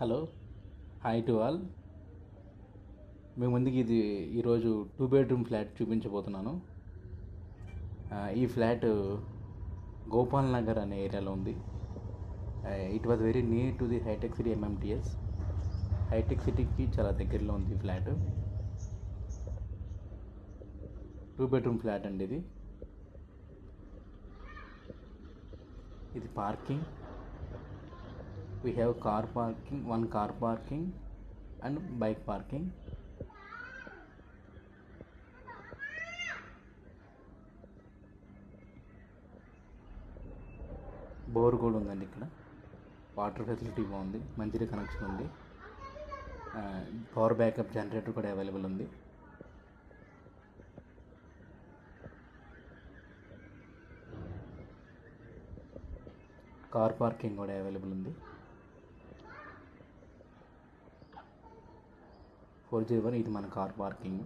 Hello, hi to all. మీ ముందుకి ఈరోజు 2 బెడ్రూమ్ ఫ్లాట్ చూపించబోతున్నాను. ఈ ఫ్లాట్ గోపాల్ నగర్ అనే ఏరియాలో ఉంది. It was very near to the Hitech City MMTS. Hitech సిటీకి చాలా దగ్గరలో ఉంది ఈ ఫ్లాట్. 2 బెడ్రూమ్ ఫ్లాట్ అండి ఇది parking. We have car parking, one car parking and bike parking. Bore కూడా ఉందండి ఇక్కడ. వాటర్ ఫెసిలిటీ బాగుంది, మంచిగా కనెక్షన్ ఉంది. పవర్ బ్యాకప్ జనరేటర్ కూడా అవైలబుల్ ఉంది. కార్ పార్కింగ్ కూడా అవైలబుల్ ఉంది. 401 ఇది మన car parking.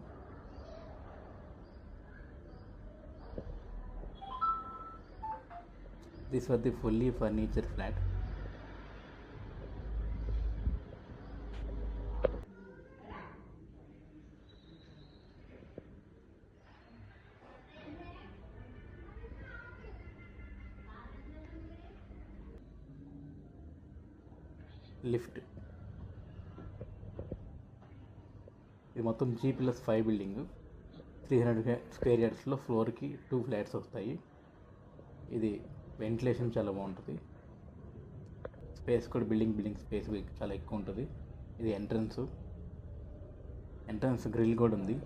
This was the fully furniture flat. Lift. ఇది మొత్తం G+5 బిల్డింగ్. 300 స్క్వేర్ యార్డ్స్లో ఫ్లోర్కి 2 ఫ్లాట్స్ వస్తాయి. ఇది వెంటిలేషన్ చాలా బాగుంటుంది. స్పేస్ కూడా బిల్డింగ్ స్పేస్ చాలా ఎక్కువ ఉంటుంది. ఇది ఎంట్రన్స్ గ్రిల్ కూడా ఉంది.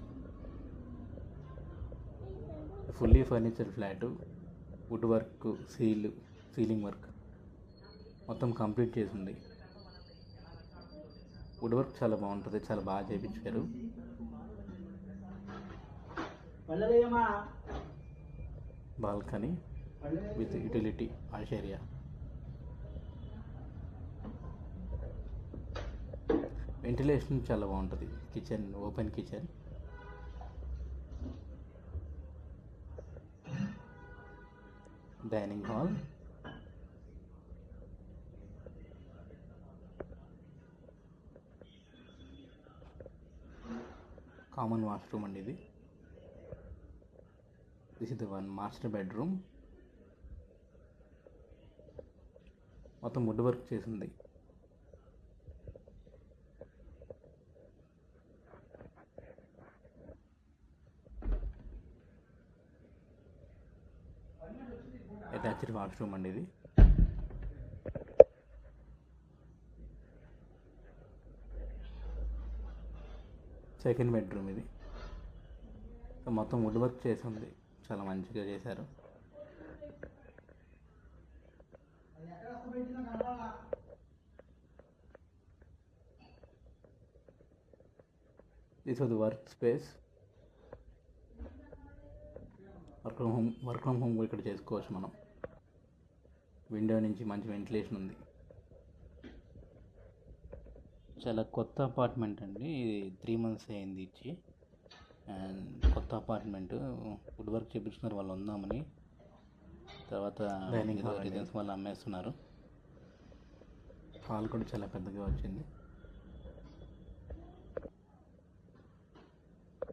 Fully furniture flat. Wood work, ceiling work మొత్తం కంప్లీట్ చేసి ఉంది. వుడ్ వర్క్ చాలా బాగుంటుంది, చాలా బాగా చేయించారు. Balcony with utility wash area. Ventilation చాలా బాగుంటుంది. Kitchen, open kitchen. Dining hall. Common washroom అండి ఇది. This is the one master bedroom. మొత్తం వుడ్ వర్క్ చేసింది. అటాచ్డ్ వాష్రూమ్ అండి ఇది. సెకండ్ బెడ్రూమ్ ఇది. మొత్తం వుడ్ వర్క్ చేసి ఉంది, చాలా మంచిగా చేశారు. This was work space. Work from home ఇక్కడ చేసుకోవచ్చు మనం. విండో నుంచి మంచి వెంటిలేషన్ ఉంది. చాలా కొత్త అపార్ట్మెంట్ అండి. ఇది 3 months అయింది ఇచ్చి. అండ్ కొత్త అపార్ట్మెంట్. వుడ్ వర్క్ చేయించుకున్నారు వాళ్ళు ఉందామని. తర్వాత రీజన్స్ వాళ్ళు అమ్మేస్తున్నారు. హాల్ కూడా చాలా పెద్దగా వచ్చింది.